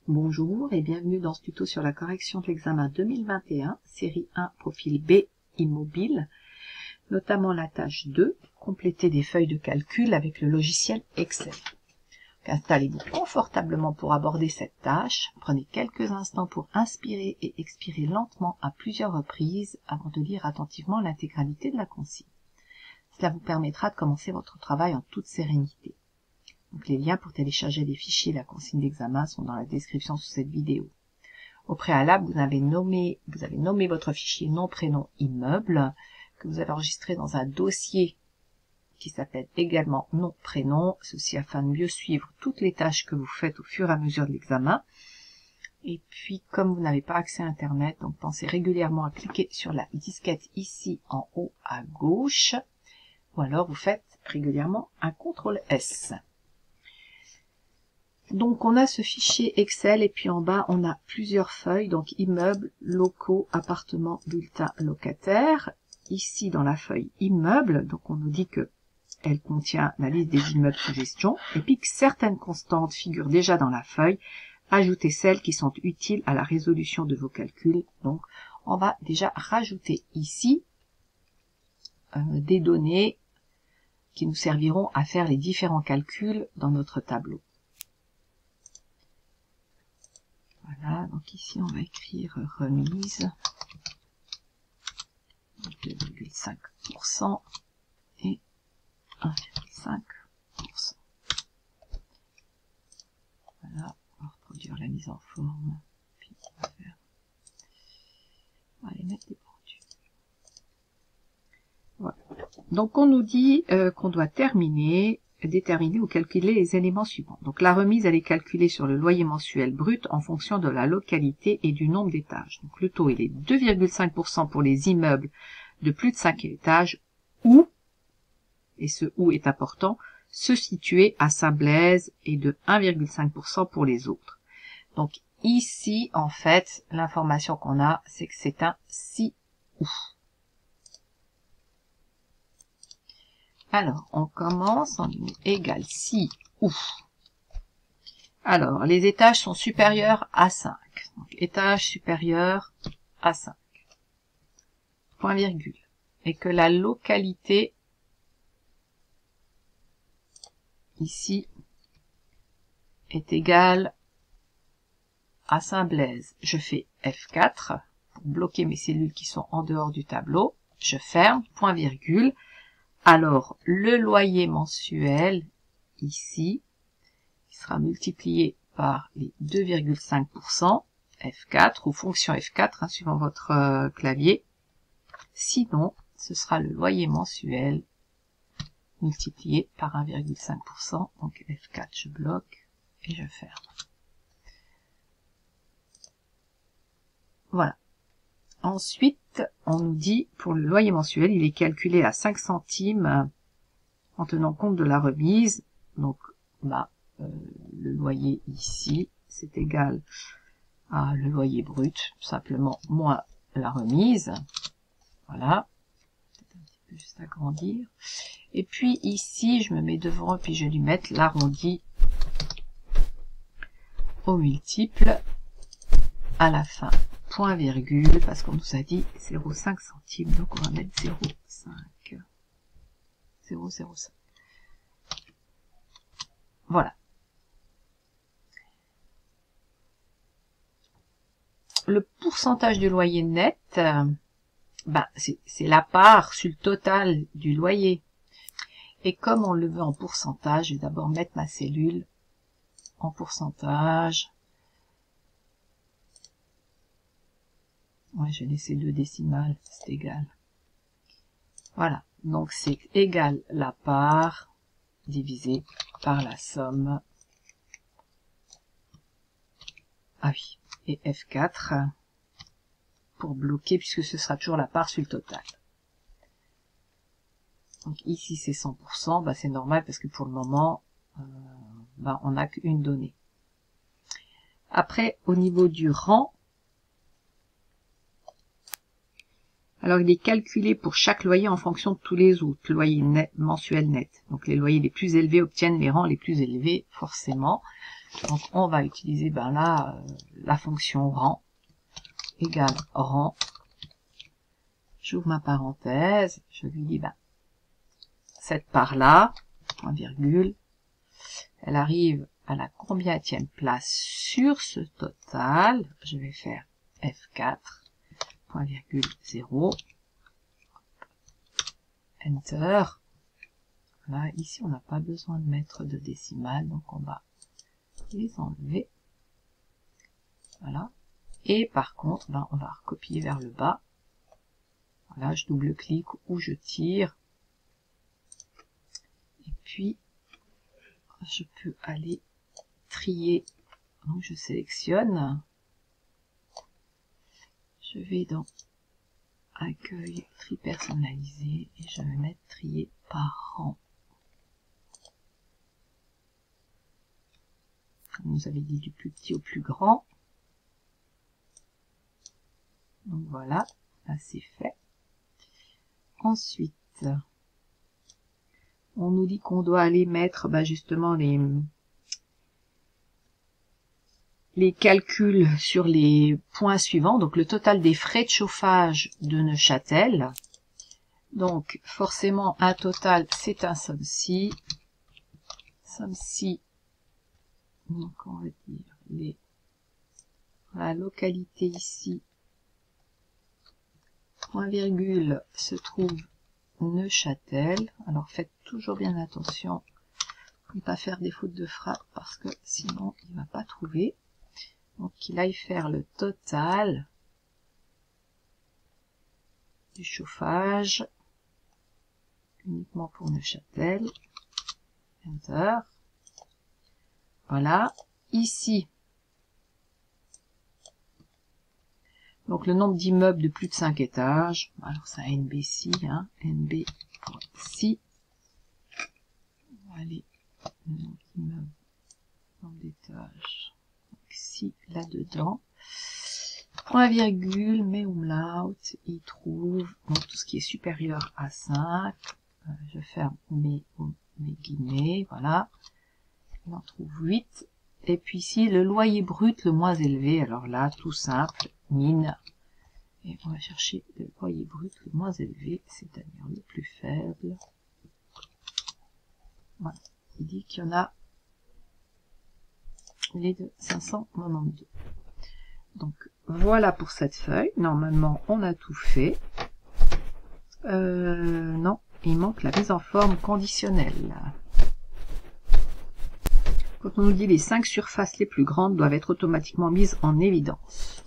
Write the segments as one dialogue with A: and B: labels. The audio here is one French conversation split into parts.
A: Bonjour et bienvenue dans ce tuto sur la correction de l'examen 2021, série 1, profil B, immobile, notamment la tâche 2, compléter des feuilles de calcul avec le logiciel Excel. Installez-vous confortablement pour aborder cette tâche, prenez quelques instants pour inspirer et expirer lentement à plusieurs reprises avant de lire attentivement l'intégralité de la consigne. Cela vous permettra de commencer votre travail en toute sérénité. Donc les liens pour télécharger les fichiers et la consigne d'examen sont dans la description sous cette vidéo. Au préalable, vous avez nommé votre fichier nom, prénom, immeuble, que vous avez enregistré dans un dossier qui s'appelle également nom, prénom, ceci afin de mieux suivre toutes les tâches que vous faites au fur et à mesure de l'examen. Et puis, comme vous n'avez pas accès à Internet, donc pensez régulièrement à cliquer sur la disquette ici en haut à gauche, ou alors vous faites régulièrement un CTRL S. Donc on a ce fichier Excel et puis en bas on a plusieurs feuilles, donc immeubles, locaux, appartements, bulletins, locataires. Ici dans la feuille immeubles, donc on nous dit que elle contient la liste des immeubles sous gestion et puis que certaines constantes figurent déjà dans la feuille. Ajoutez celles qui sont utiles à la résolution de vos calculs. Donc on va déjà rajouter ici des données qui nous serviront à faire les différents calculs dans notre tableau. Voilà, donc ici on va écrire remise 2,5% et 1,5%. Voilà, on va reproduire la mise en forme, puis on va aller mettre des produits. Voilà. Donc on nous dit qu'on doit déterminer ou calculer les éléments suivants. Donc la remise, elle est calculée sur le loyer mensuel brut en fonction de la localité et du nombre d'étages. Donc le taux, il est 2,5% pour les immeubles de plus de 5 étages ou, et ce ou est important, se situer à Saint-Blaise et de 1,5% pour les autres. Donc ici, en fait, l'information qu'on a, c'est que c'est un si ou. Alors, on commence en égal si ou. Alors, les étages sont supérieurs à 5. Donc, étage supérieur à 5. Point virgule. Et que la localité, ici, est égale à Saint-Blaise. Je fais F4 pour bloquer mes cellules qui sont en dehors du tableau. Je ferme, point virgule. Alors, le loyer mensuel, ici, qui sera multiplié par les 2,5%, F4, ou fonction F4, suivant votre clavier. Sinon, ce sera le loyer mensuel multiplié par 1,5%. Donc F4, je bloque et je ferme. Voilà. Ensuite, on nous dit, pour le loyer mensuel, il est calculé à 5 centimes en tenant compte de la remise. Donc, le loyer ici, c'est égal à le loyer brut, simplement moins la remise. Voilà. Peut-être un petit peu juste agrandir. Et puis ici, je me mets devant, puis je vais lui mettre l'arrondi au multiple à la fin. Point virgule, parce qu'on nous a dit 0,5 centimes, donc on va mettre 0,5. 0,05. Voilà. Le pourcentage du loyer net, c'est la part sur le total du loyer. Et comme on le veut en pourcentage, je vais d'abord mettre ma cellule en pourcentage. Ouais, je vais laisser 2 décimales, c'est égal. Voilà, donc c'est égal la part divisé par la somme. Ah oui, et F4 pour bloquer puisque ce sera toujours la part sur le total. Donc ici c'est 100%, c'est normal parce que pour le moment, on n'a qu'une donnée. Après, au niveau du rang, alors il est calculé pour chaque loyer en fonction de tous les autres, loyer net, mensuel net. Donc les loyers les plus élevés obtiennent les rangs les plus élevés, forcément. Donc on va utiliser ben là la fonction rang égale rang. J'ouvre ma parenthèse, je lui dis ben cette part là, point virgule, elle arrive à la combienième place sur ce total. Je vais faire F4, point virgule 0, Enter. Voilà, ici on n'a pas besoin de mettre de décimales, donc on va les enlever. Voilà. Et par contre, ben, on va recopier vers le bas. Voilà, je double-clique ou je tire. Et puis, je peux aller trier. Donc je sélectionne. Je vais dans Accueil, tri personnalisé et je vais mettre trier par rang. Comme vous avez dit, du plus petit au plus grand. Donc voilà, là c'est fait. Ensuite, on nous dit qu'on doit aller mettre bah, justement les calculs sur les points suivants. Donc le total des frais de chauffage de Neuchâtel. Donc forcément un total c'est un somme-ci. Somme-ci, donc on va dire la localité ici. Point virgule se trouve Neuchâtel. Alors faites toujours bien attention à ne pas faire des fautes de frappe parce que sinon il ne va pas trouver. Donc qu'il aille faire le total du chauffage uniquement pour Neuchâtel. Enter. Voilà. Ici, donc le nombre d'immeubles de plus de 5 étages. Alors c'est un NB6, hein, NB6. On va aller le nombre d'immeubles, nombre d'étages. Ici, là-dedans. Point virgule, mes umlaut, il trouve donc tout ce qui est supérieur à 5. Je ferme mes guillemets, voilà. Il en trouve 8. Et puis ici, le loyer brut le moins élevé. Alors là, tout simple, mine. Et on va chercher le loyer brut le moins élevé, c'est-à-dire le plus faible. Voilà. Il dit qu'il y en a les de 592. Donc voilà pour cette feuille. Normalement, on a tout fait. Non, il manque la mise en forme conditionnelle. Quand on nous dit les 5 surfaces les plus grandes doivent être automatiquement mises en évidence.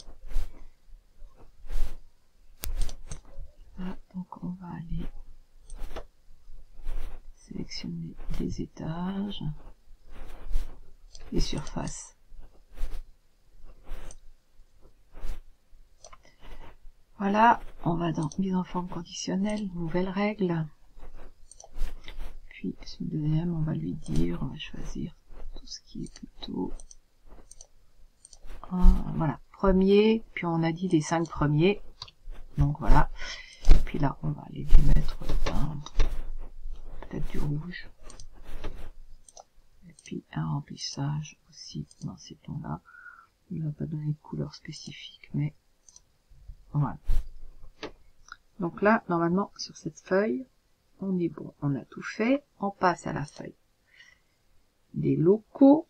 A: Voilà, donc on va aller sélectionner les étages, les surfaces. Voilà, on va dans mise en forme conditionnelle, nouvelle règle. Puis ce deuxième, on va lui dire, on va choisir tout ce qui est plutôt voilà, premier, puis on a dit les 5 premiers. Donc voilà. Et puis là, on va aller lui mettre peut-être du rouge. Et puis un remplissage aussi dans ces tons-là. Il ne va pas donner de couleur spécifique, mais voilà. Donc là, normalement, sur cette feuille, on est bon. On a tout fait. On passe à la feuille des locaux.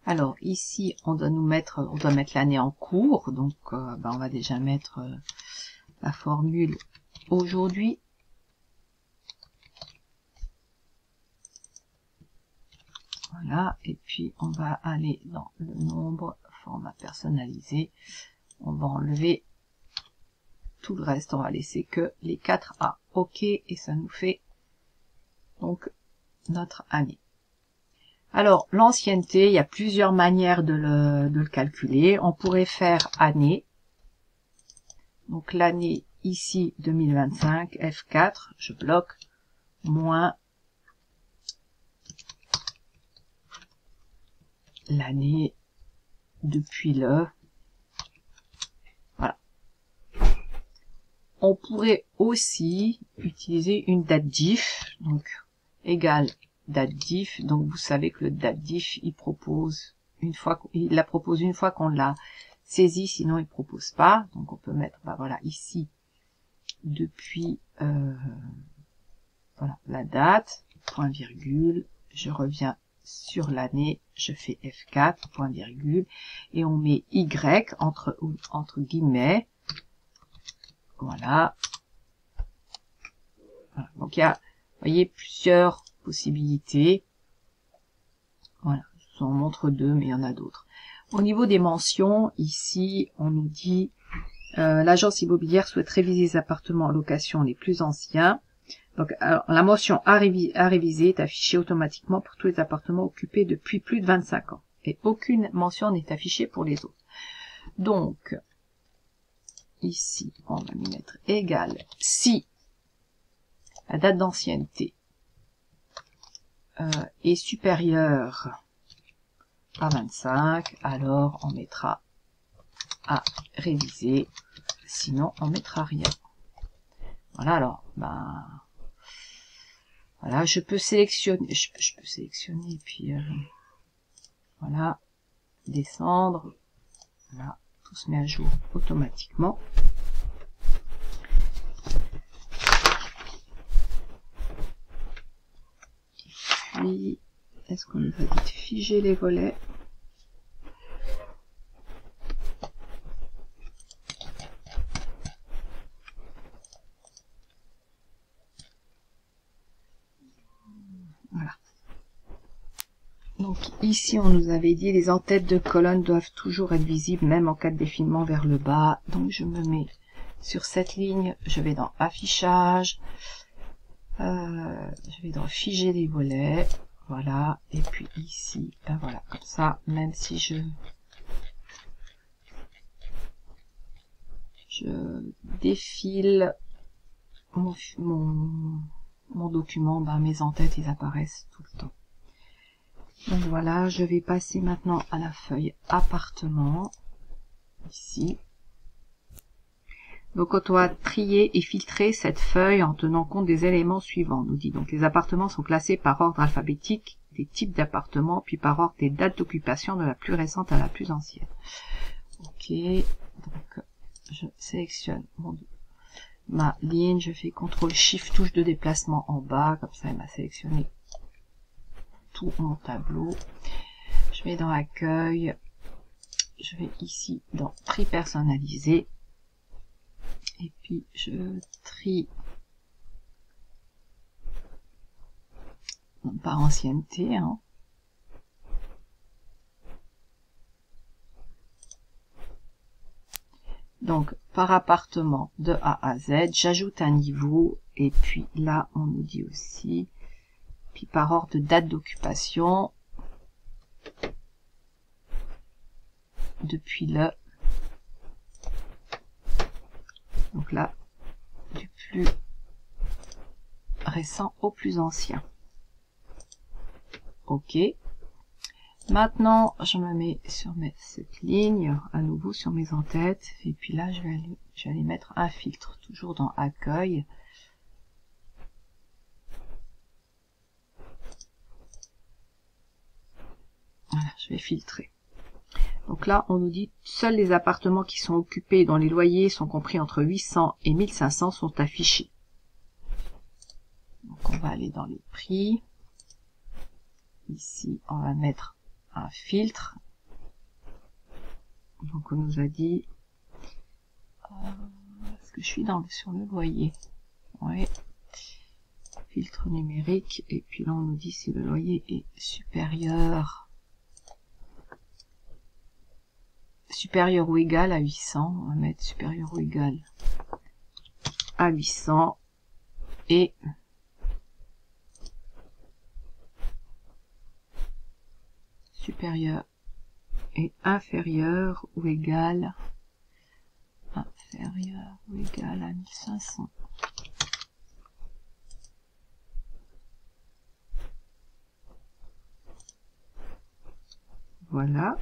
A: Alors ici, on doit mettre l'année en cours. Donc, on va déjà mettre la formule aujourd'hui. Voilà. Et puis, on va aller dans le nombre, format personnalisé. On va enlever tout le reste. On va laisser que les 4A. OK. Et ça nous fait donc notre année. Alors, l'ancienneté, il y a plusieurs manières de le calculer. On pourrait faire année. Donc, l'année ici, 2025, F4, je bloque, moins l'année depuis le... Voilà. On pourrait aussi utiliser une date diff, donc égale date diff. Donc vous savez que le date diff, il la propose une fois qu'on l'a saisi, sinon il propose pas. Donc on peut mettre, bah voilà, ici depuis voilà la date, point virgule, je reviens sur l'année, je fais F4, point virgule, et on met Y entre guillemets. Voilà. Voilà. Donc il y a, vous voyez, plusieurs possibilités. Voilà, je vous en montre deux, mais il y en a d'autres. Au niveau des mentions, ici, on nous dit l'agence immobilière souhaite réviser les appartements en location les plus anciens. Donc, alors, la mention à réviser est affichée automatiquement pour tous les appartements occupés depuis plus de 25 ans. Et aucune mention n'est affichée pour les autres. Donc, ici, on va lui mettre égal si la date d'ancienneté est supérieure à 25, alors on mettra à réviser, sinon on mettra rien. Voilà, alors, ben, voilà, je peux sélectionner, je peux sélectionner, puis voilà, descendre, voilà, tout se met à jour automatiquement. Puis, est-ce qu'on nous a dit de figer les volets? Voilà. Donc ici, on nous avait dit les en-têtes de colonnes doivent toujours être visibles, même en cas de défilement vers le bas. Donc je me mets sur cette ligne, je vais dans affichage, je vais dans figer les volets, voilà, et puis ici, ben voilà, comme ça, même si je défile mon document, ben mes en-têtes, ils apparaissent tout le temps. Donc voilà, je vais passer maintenant à la feuille appartement, ici. Donc on doit trier et filtrer cette feuille en tenant compte des éléments suivants, nous dit. Donc les appartements sont classés par ordre alphabétique des types d'appartements, puis par ordre des dates d'occupation de la plus récente à la plus ancienne. Ok, donc je sélectionne ma ligne, je fais CTRL-SHIFT, touche de déplacement en bas, comme ça elle m'a sélectionné tout mon tableau. Je vais dans accueil, je vais ici dans tri personnalisé, et puis je trie par ancienneté, hein. Donc par appartement de A à Z, j'ajoute un niveau, et puis là on nous dit aussi, puis par ordre de date d'occupation, depuis le, donc là, du plus récent au plus ancien. Ok. Maintenant, je me mets sur cette ligne, à nouveau sur mes en-têtes, et puis là, je vais aller mettre un filtre, toujours dans accueil. Voilà, je vais filtrer. Donc là, on nous dit, seuls les appartements qui sont occupés dont les loyers sont compris entre 800 et 1500 sont affichés. Donc on va aller dans les prix. Ici, on va mettre un filtre. Donc on nous a dit, est-ce que je suis sur le loyer? Oui. Filtre numérique. Et puis là, on nous dit si le loyer est supérieur ou égal à 800, on va mettre supérieur ou égal à 800 et supérieur et inférieur ou égal à 1500. Voilà.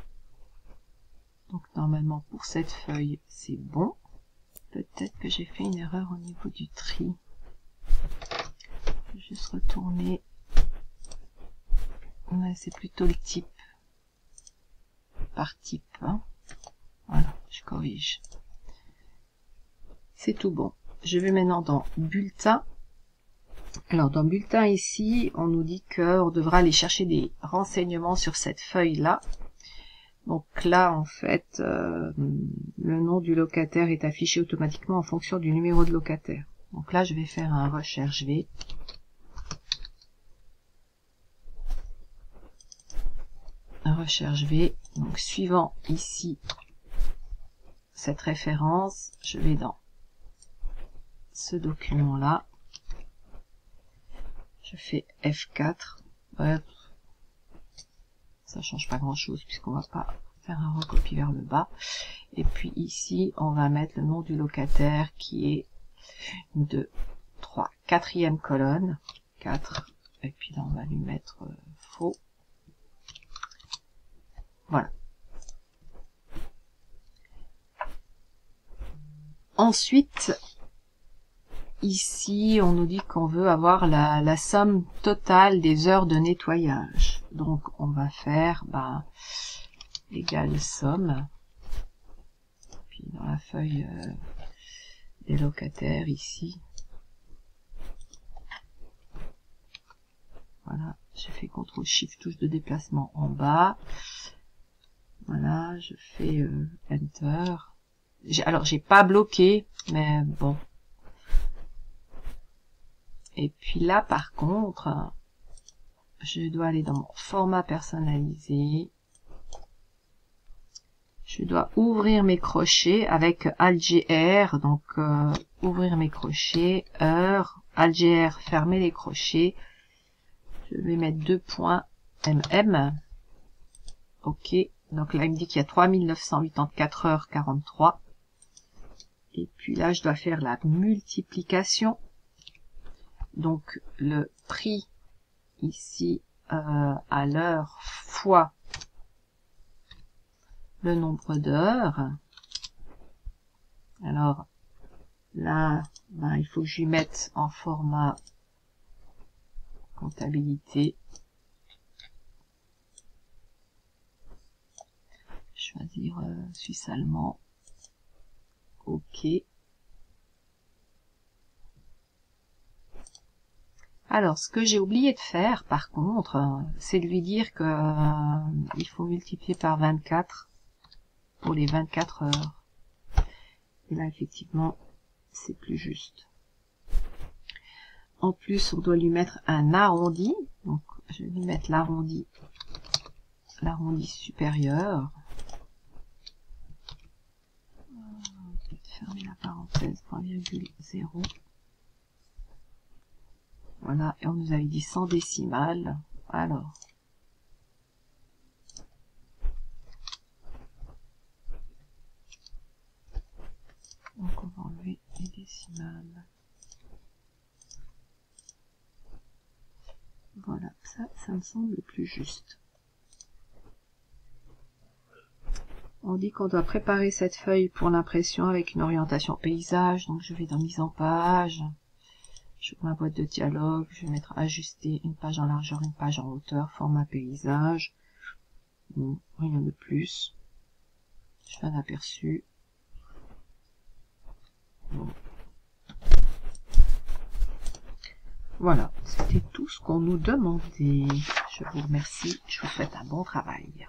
A: Donc normalement pour cette feuille c'est bon. Peut-être que j'ai fait une erreur au niveau du tri. Je vais juste retourner Ouais, c'est plutôt le type. Par type. Hein. Voilà, je corrige. C'est tout bon. Je vais maintenant dans bulletin. Alors dans bulletin ici, on nous dit qu'on devra aller chercher des renseignements sur cette feuille-là. Donc là, en fait, le nom du locataire est affiché automatiquement en fonction du numéro de locataire. Donc là, je vais faire un recherche V. Un recherche V. Donc suivant ici cette référence, je vais dans ce document-là. Je fais F4. Ouais, ça change pas grand-chose puisqu'on va pas faire un recopie vers le bas. Et puis ici, on va mettre le nom du locataire qui est 2, 3, quatrième colonne, 4. Et puis là, on va lui mettre faux. Voilà. Ensuite, ici, on nous dit qu'on veut avoir la somme totale des heures de nettoyage. Donc, on va faire égale somme. Puis dans la feuille des locataires ici. Voilà, j'ai fait CTRL SHIFT touche de déplacement en bas. Voilà, je fais Enter. Alors, j'ai pas bloqué, mais bon. Et puis là, par contre, je dois aller dans mon format personnalisé. Je dois ouvrir mes crochets avec Alt-GR, donc ouvrir mes crochets, heure, Alt-GR, fermer les crochets. Je vais mettre 2 points MM. OK. Donc là, il me dit qu'il y a 3984 heures 43. Et puis là, je dois faire la multiplication. Donc le prix ici à l'heure fois le nombre d'heures. Alors là, il faut que je lui mette en format comptabilité. Choisir Suisse allemand. OK. Alors, ce que j'ai oublié de faire, par contre, c'est de lui dire que il faut multiplier par 24 pour les 24 heures. Et là, effectivement, c'est plus juste. En plus, on doit lui mettre un arrondi. Donc, je vais lui mettre l'arrondi supérieur. Fermer la parenthèse, point virgule 0. Voilà, et on nous avait dit 100 décimales. Alors, donc on va enlever les décimales. Voilà, ça me semble plus juste. On dit qu'on doit préparer cette feuille pour l'impression avec une orientation paysage. Donc je vais dans mise en page. Je ouvre ma boîte de dialogue. Je vais mettre ajuster une page en largeur, une page en hauteur, format paysage. Bon, rien de plus. Je fais un aperçu. Bon. Voilà, c'était tout ce qu'on nous demandait. Je vous remercie. Je vous souhaite un bon travail.